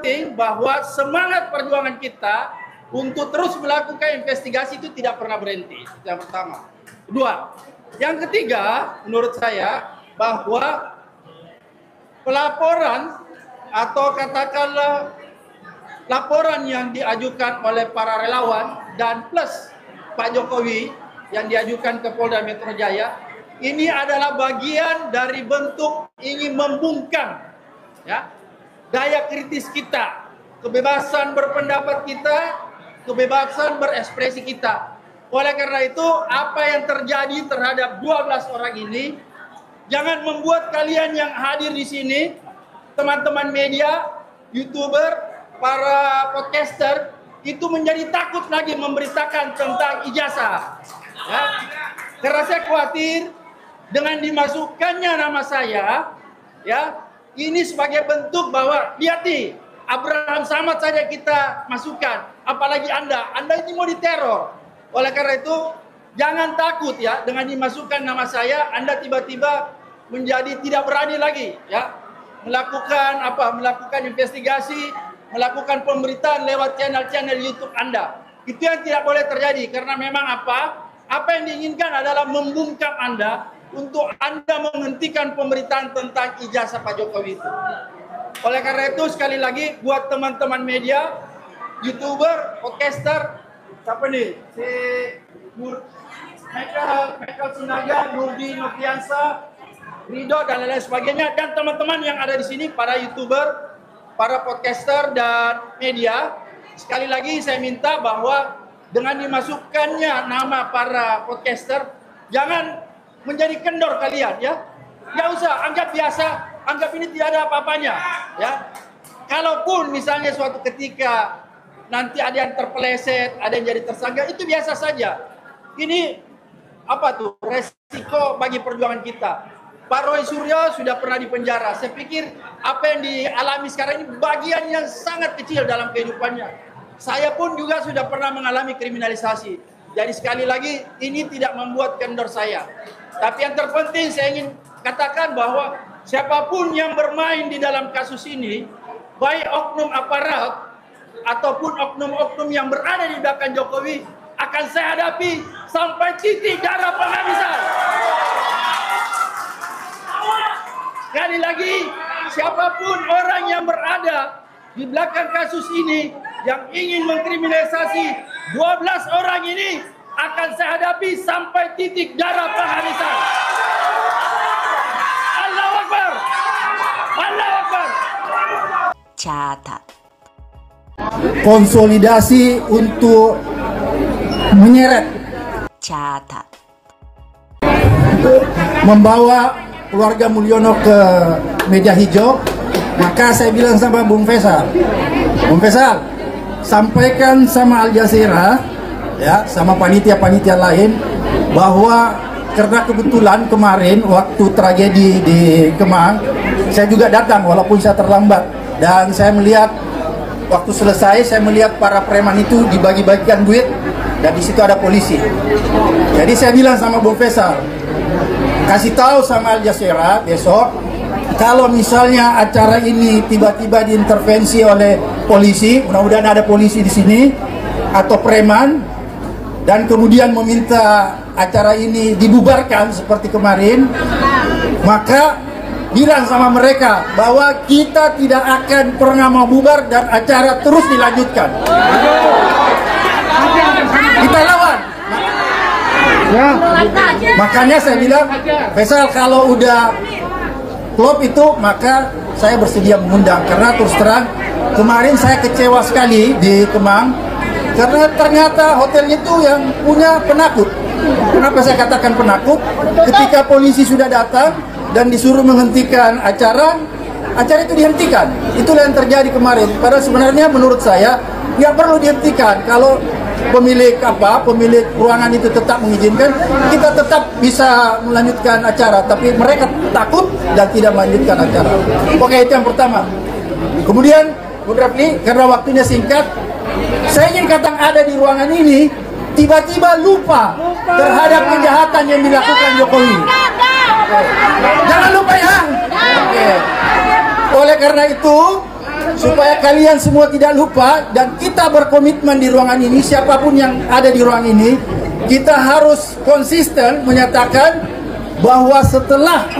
penting bahwa semangat perjuangan kita untuk terus melakukan investigasi itu tidak pernah berhenti. Yang pertama. Kedua, yang ketiga, menurut saya bahwa pelaporan atau katakanlah laporan yang diajukan oleh para relawan dan plus Pak Jokowi yang diajukan ke Polda Metro Jaya ini adalah bagian dari bentuk ingin membungkam ya daya kritis kita, kebebasan berpendapat kita, kebebasan berekspresi kita. Oleh karena itu, apa yang terjadi terhadap 12 orang ini jangan membuat kalian yang hadir di sini, teman-teman media, YouTuber, para podcaster itu menjadi takut lagi memberitakan tentang ijazah. Ya. Karena saya khawatir dengan dimasukkannya nama saya, ya, ini sebagai bentuk bahwa lihat nih, Abraham Samad saja kita masukkan, apalagi Anda ini mau diteror. Oleh karena itu, jangan takut ya dengan dimasukkan nama saya, Anda tiba-tiba menjadi tidak berani lagi, ya, melakukan investigasi, melakukan pemberitaan lewat channel-channel YouTube Anda. Itu yang tidak boleh terjadi karena memang apa yang diinginkan adalah membungkam Anda untuk Anda menghentikan pemberitaan tentang ijazah Pak Jokowi itu. Oleh karena itu sekali lagi buat teman-teman media, YouTuber, podcaster, siapa nih? Si Michael Sinaga, Nurdi Noviansa, Rido dan lain-lain sebagainya, dan teman-teman yang ada di sini, para YouTuber, para podcaster dan media, sekali lagi saya minta bahwa dengan dimasukkannya nama para podcaster, jangan menjadi kendor kalian ya. Nggak usah, anggap biasa, anggap ini tidak ada apa-apanya ya. Kalaupun misalnya suatu ketika nanti ada yang terpeleset, ada yang jadi tersangka, itu biasa saja. Ini apa tuh resiko bagi perjuangan kita. Pak Roy Suryo sudah pernah dipenjara. Saya pikir apa yang dialami sekarang ini bagian yang sangat kecil dalam kehidupannya. Saya pun juga sudah pernah mengalami kriminalisasi. Jadi sekali lagi ini tidak membuat kendor saya. Tapi yang terpenting saya ingin katakan bahwa siapapun yang bermain di dalam kasus ini, baik oknum aparat ataupun oknum-oknum yang berada di belakang Jokowi, akan saya hadapi sampai titik darah penghabisan. Sekali lagi, siapapun orang yang berada di belakang kasus ini yang ingin mengkriminalisasi 12 orang ini akan saya hadapi sampai titik darah penghabisan. Allahu Akbar. Allahu Akbar. Catat. Konsolidasi untuk menyeret. Catat. Membawa keluarga Mulyono ke meja hijau, maka saya bilang sama Bung Faisal, sampaikan sama Al Jazeera, ya, sama panitia-panitia lain, bahwa karena kebetulan kemarin waktu tragedi di Kemang, saya juga datang walaupun saya terlambat, dan saya melihat waktu selesai saya melihat para preman itu dibagi-bagikan duit dan di situ ada polisi. Jadi saya bilang sama Bung Faisal, kasih tahu sama Al Jazeera besok, kalau misalnya acara ini tiba-tiba diintervensi oleh polisi, mudah-mudahan ada polisi di sini atau preman, dan kemudian meminta acara ini dibubarkan seperti kemarin, maka bilang sama mereka bahwa kita tidak akan pernah mau bubar dan acara terus dilanjutkan. Kita lawan. Ya, makanya saya bilang, Faisal kalau udah klub itu maka saya bersedia mengundang, karena terus terang kemarin saya kecewa sekali di Kemang karena ternyata hotelnya itu yang punya penakut. Kenapa saya katakan penakut? Ketika polisi sudah datang dan disuruh menghentikan acara itu dihentikan. Itulah yang terjadi kemarin. Padahal sebenarnya menurut saya nggak perlu dihentikan. Kalau pemilik ruangan itu tetap mengizinkan, kita tetap bisa melanjutkan acara, tapi mereka takut dan tidak melanjutkan acara. Oke, itu yang pertama. Kemudian Bung Rafli, karena waktunya singkat, saya ingin katakan ada di ruangan ini tiba-tiba lupa terhadap kejahatan yang dilakukan Jokowi. Jangan lupa ya. Oke. Oleh karena itu supaya kalian semua tidak lupa dan kita berkomitmen di ruangan ini, siapapun yang ada di ruang ini, kita harus konsisten menyatakan bahwa setelah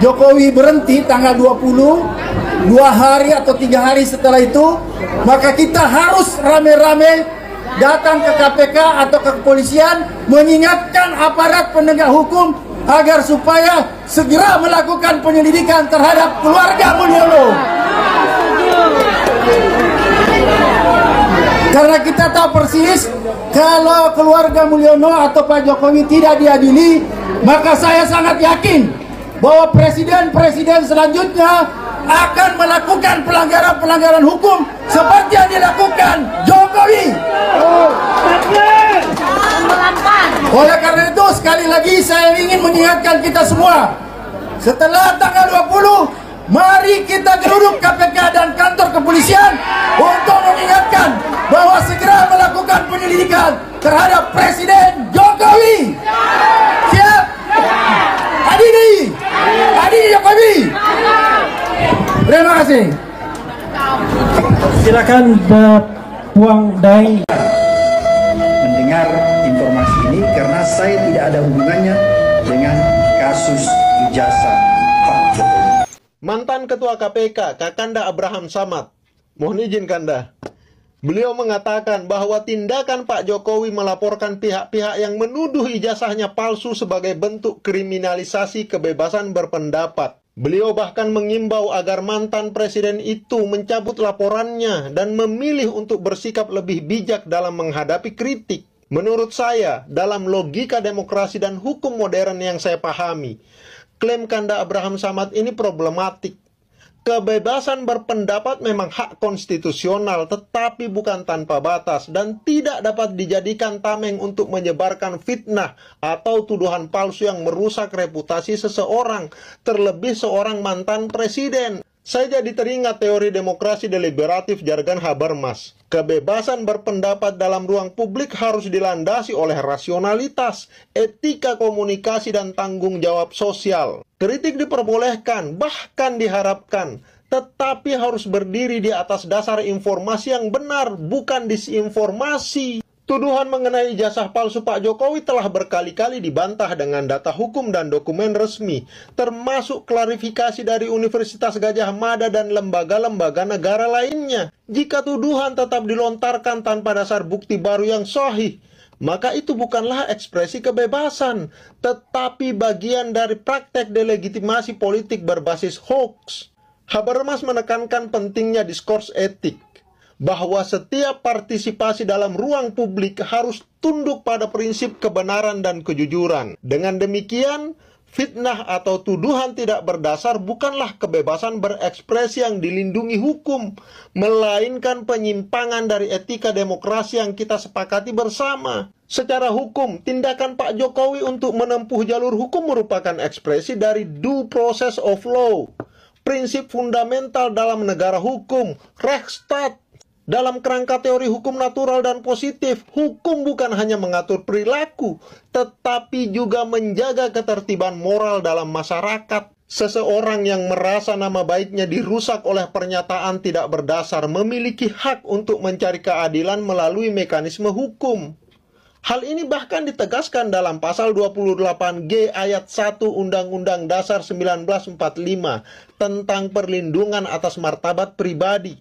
Jokowi berhenti tanggal 20, 2 hari atau 3 hari setelah itu, maka kita harus rame-rame datang ke KPK atau ke kepolisian mengingatkan aparat penegak hukum agar supaya segera melakukan penyelidikan terhadap keluarga Mulyono. Karena kita tahu persis kalau keluarga Mulyono atau Pak Jokowi tidak diadili, maka saya sangat yakin bahwa presiden-presiden selanjutnya akan melakukan pelanggaran-pelanggaran hukum seperti yang dilakukan Jokowi. Oleh karena itu sekali lagi saya ingin mengingatkan kita semua, setelah tanggal 20, mari kita geruduk KPK dan kantor kepolisian untuk mengingatkan bahwa segera melakukan penyelidikan terhadap Presiden Jokowi. Siap? Adili Jokowi. Terima kasih. Silakan Puang Daeng. Mendengar informasi ini karena saya tidak ada hubungannya dengan kasus ijazah Pak Jokowi. Mantan Ketua KPK, Kakanda Abraham Samad, mohon izin Kanda. Beliau mengatakan bahwa tindakan Pak Jokowi melaporkan pihak-pihak yang menuduh ijazahnya palsu sebagai bentuk kriminalisasi kebebasan berpendapat. Beliau bahkan mengimbau agar mantan presiden itu mencabut laporannya dan memilih untuk bersikap lebih bijak dalam menghadapi kritik. Menurut saya, dalam logika demokrasi dan hukum modern yang saya pahami, klaim Kanda Abraham Samad ini problematik. Kebebasan berpendapat memang hak konstitusional, tetapi bukan tanpa batas dan tidak dapat dijadikan tameng untuk menyebarkan fitnah atau tuduhan palsu yang merusak reputasi seseorang, terlebih seorang mantan presiden. Saya jadi teringat teori demokrasi deliberatif jargon Habermas. Kebebasan berpendapat dalam ruang publik harus dilandasi oleh rasionalitas, etika komunikasi, dan tanggung jawab sosial. Kritik diperbolehkan, bahkan diharapkan, tetapi harus berdiri di atas dasar informasi yang benar, bukan disinformasi. Tuduhan mengenai ijazah palsu Pak Jokowi telah berkali-kali dibantah dengan data hukum dan dokumen resmi, termasuk klarifikasi dari Universitas Gadjah Mada dan lembaga-lembaga negara lainnya. Jika tuduhan tetap dilontarkan tanpa dasar bukti baru yang sahih, maka itu bukanlah ekspresi kebebasan, tetapi bagian dari praktek delegitimasi politik berbasis hoax. Habermas menekankan pentingnya diskurs etik, bahwa setiap partisipasi dalam ruang publik harus tunduk pada prinsip kebenaran dan kejujuran. Dengan demikian, fitnah atau tuduhan tidak berdasar bukanlah kebebasan berekspresi yang dilindungi hukum, melainkan penyimpangan dari etika demokrasi yang kita sepakati bersama. Secara hukum, tindakan Pak Jokowi untuk menempuh jalur hukum merupakan ekspresi dari due process of law, prinsip fundamental dalam negara hukum, Rechtsstaat. Dalam kerangka teori hukum natural dan positif, hukum bukan hanya mengatur perilaku, tetapi juga menjaga ketertiban moral dalam masyarakat. Seseorang yang merasa nama baiknya dirusak oleh pernyataan tidak berdasar memiliki hak untuk mencari keadilan melalui mekanisme hukum. Hal ini bahkan ditegaskan dalam pasal 28G ayat 1 Undang-Undang Dasar 1945 tentang perlindungan atas martabat pribadi,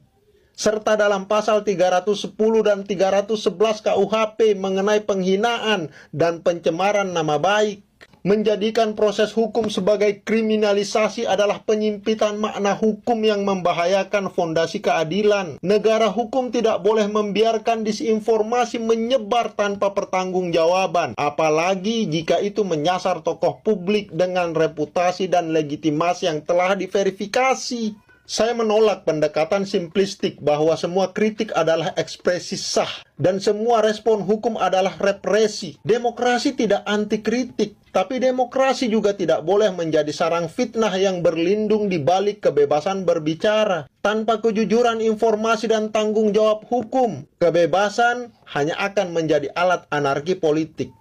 serta dalam pasal 310 dan 311 KUHP mengenai penghinaan dan pencemaran nama baik. Menjadikan proses hukum sebagai kriminalisasi adalah penyimpitan makna hukum yang membahayakan fondasi keadilan. Negara hukum tidak boleh membiarkan disinformasi menyebar tanpa pertanggungjawaban, apalagi jika itu menyasar tokoh publik dengan reputasi dan legitimasi yang telah diverifikasi. Saya menolak pendekatan simplistik bahwa semua kritik adalah ekspresi sah dan semua respon hukum adalah represi. Demokrasi tidak anti kritik, tapi demokrasi juga tidak boleh menjadi sarang fitnah yang berlindung di balik kebebasan berbicara. Tanpa kejujuran informasi dan tanggung jawab hukum, kebebasan hanya akan menjadi alat anarki politik.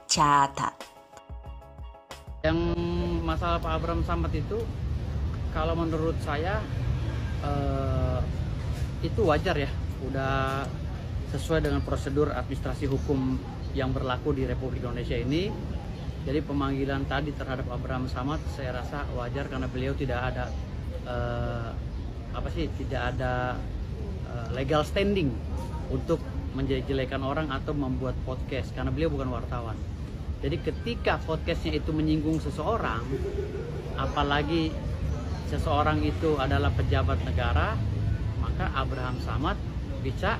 Catat. Yang masalah Pak Abraham Samad itu, kalau menurut saya itu wajar ya, udah sesuai dengan prosedur administrasi hukum yang berlaku di Republik Indonesia ini. Jadi pemanggilan tadi terhadap Abraham Samad saya rasa wajar karena beliau tidak ada legal standing untuk menjelek-jelekan orang atau membuat podcast karena beliau bukan wartawan. Jadi ketika podcastnya itu menyinggung seseorang, apalagi seseorang itu adalah pejabat negara, maka Abraham Samad bisa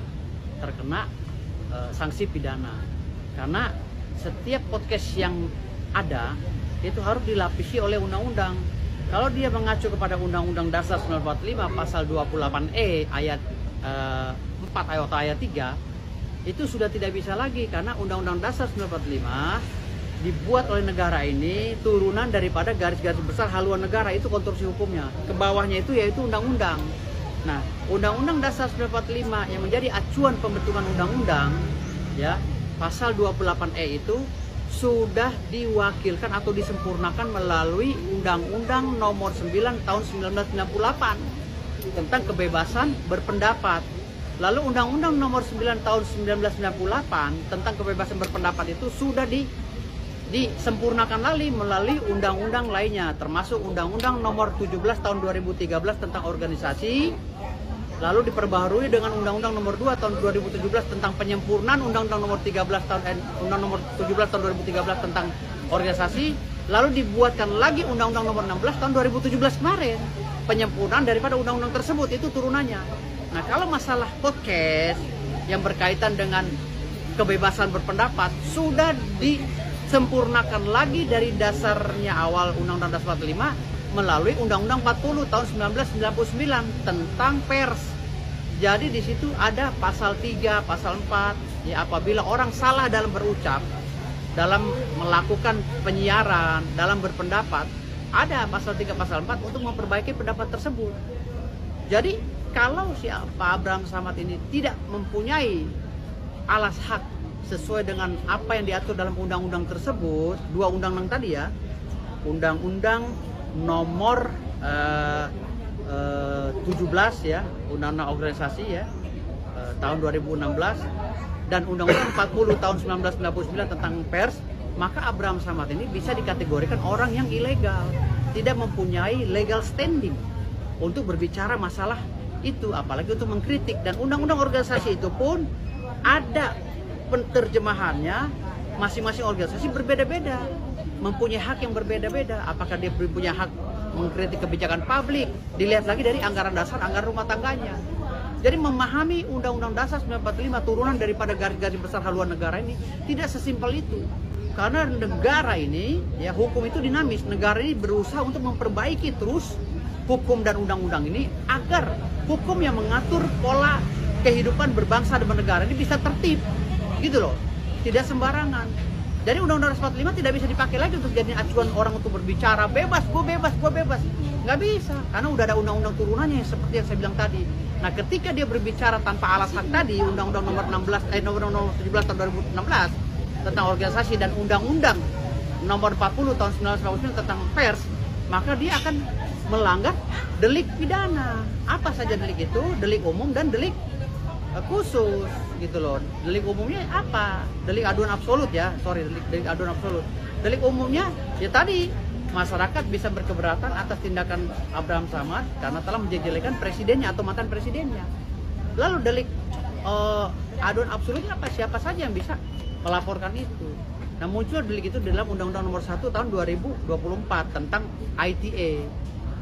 terkena sanksi pidana. Karena setiap podcast yang ada itu harus dilapisi oleh undang-undang. Kalau dia mengacu kepada Undang-Undang Dasar 1945 pasal 28E ayat 4 ayat 3, itu sudah tidak bisa lagi karena Undang-Undang Dasar 1945 dibuat oleh negara ini turunan daripada garis-garis besar haluan negara, itu konstruksi hukumnya. Ke bawahnya itu yaitu undang-undang. Nah, Undang-Undang Dasar 1945 yang menjadi acuan pembentukan undang-undang ya, pasal 28E itu sudah diwakilkan atau disempurnakan melalui Undang-Undang Nomor 9 tahun 1998 tentang kebebasan berpendapat. Lalu Undang-Undang Nomor 9 tahun 1998 tentang kebebasan berpendapat itu sudah disempurnakan lagi melalui undang-undang lainnya, termasuk Undang-Undang Nomor 17 tahun 2013 tentang organisasi, lalu diperbaharui dengan Undang-Undang Nomor 2 tahun 2017 tentang penyempurnaan Undang-Undang Nomor 17 tahun 2013 tentang organisasi, lalu dibuatkan lagi Undang-Undang Nomor 16 tahun 2017 kemarin, penyempurnaan daripada undang-undang tersebut, itu turunannya. Nah, kalau masalah podcast yang berkaitan dengan kebebasan berpendapat sudah disempurnakan lagi dari dasarnya awal Undang-Undang Dasar 45 melalui Undang-Undang 40 tahun 1999 tentang pers. Jadi di situ ada pasal 3, pasal 4, ya, apabila orang salah dalam berucap, dalam melakukan penyiaran, dalam berpendapat, ada pasal 3, pasal 4 untuk memperbaiki pendapat tersebut. Jadi kalau si Pak Abraham Samad ini tidak mempunyai alas hak sesuai dengan apa yang diatur dalam undang-undang tersebut, dua undang-undang tadi ya, Undang-Undang Nomor 17 ya, Undang-Undang Organisasi ya, tahun 2016, dan Undang-Undang 40 tahun 1999 tentang pers, maka Abraham Samad ini bisa dikategorikan orang yang ilegal, tidak mempunyai legal standing untuk berbicara masalah itu, apalagi untuk mengkritik. Dan undang-undang organisasi itu pun ada penerjemahannya, masing-masing organisasi berbeda-beda, mempunyai hak yang berbeda-beda. Apakah dia punya hak mengkritik kebijakan publik, dilihat lagi dari anggaran dasar, anggaran rumah tangganya. Jadi memahami Undang-Undang Dasar 1945 turunan daripada garis-garis besar haluan negara ini tidak sesimpel itu. Karena negara ini, ya, hukum itu dinamis. Negara ini berusaha untuk memperbaiki terus hukum dan undang-undang ini agar hukum yang mengatur pola kehidupan berbangsa dan bernegara ini bisa tertib, gitu loh, tidak sembarangan. Jadi Undang-Undang 45 tidak bisa dipakai lagi untuk jadi acuan orang untuk berbicara bebas, gue bebas, nggak bisa, karena udah ada undang-undang turunannya seperti yang saya bilang tadi. Nah, ketika dia berbicara tanpa alas hak tadi, Undang-Undang Nomor 17 tahun 2016 tentang organisasi dan Undang-Undang Nomor 40 tahun 1999 tentang pers, maka dia akan melanggar delik pidana. Apa saja delik itu? Delik umum dan delik khusus, gitu loh. Delik umumnya apa? Delik aduan absolut ya, delik aduan absolut. Delik umumnya ya tadi, masyarakat bisa berkeberatan atas tindakan Abraham Samad karena telah menjelek-jelekan presidennya atau mantan presidennya. Lalu delik aduan absolutnya apa? Siapa saja yang bisa melaporkan itu. Nah, muncul delik itu dalam Undang-Undang Nomor 1 tahun 2024 tentang ITE.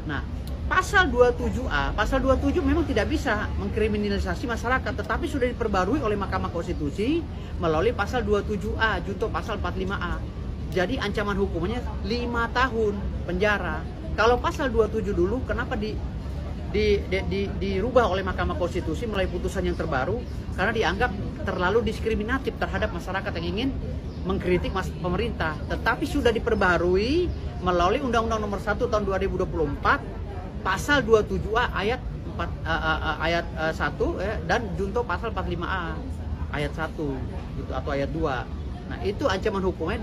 Nah, pasal 27A, pasal 27 memang tidak bisa mengkriminalisasi masyarakat, tetapi sudah diperbarui oleh Mahkamah Konstitusi melalui pasal 27A, junto pasal 45A. Jadi ancaman hukumannya 5 tahun penjara. Kalau pasal 27 dulu, kenapa dirubah oleh Mahkamah Konstitusi melalui putusan yang terbaru? Karena dianggap terlalu diskriminatif terhadap masyarakat yang ingin mengkritik pemerintah. Tetapi sudah diperbarui melalui Undang-Undang Nomor 1 tahun 2024 pasal 27A ayat 1 ya, dan junto pasal 45A ayat 1 gitu, atau ayat 2. Nah, itu ancaman hukumnya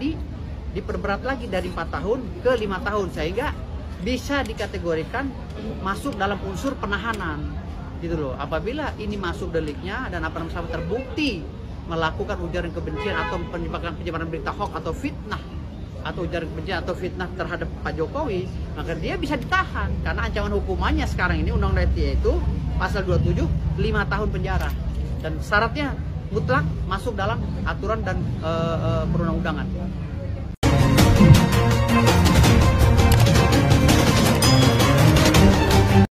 diperberat lagi dari 4 tahun ke 5 tahun sehingga bisa dikategorikan masuk dalam unsur penahanan. gitu loh. Apabila ini masuk deliknya dan apa namanya terbukti melakukan ujaran kebencian atau penyebaran berita hoax atau fitnah atau ujaran kebencian atau fitnah terhadap Pak Jokowi, maka dia bisa ditahan karena ancaman hukumannya sekarang ini Undang-Undang ITE itu pasal 27 5 tahun penjara dan syaratnya mutlak masuk dalam aturan dan perundang-undangan.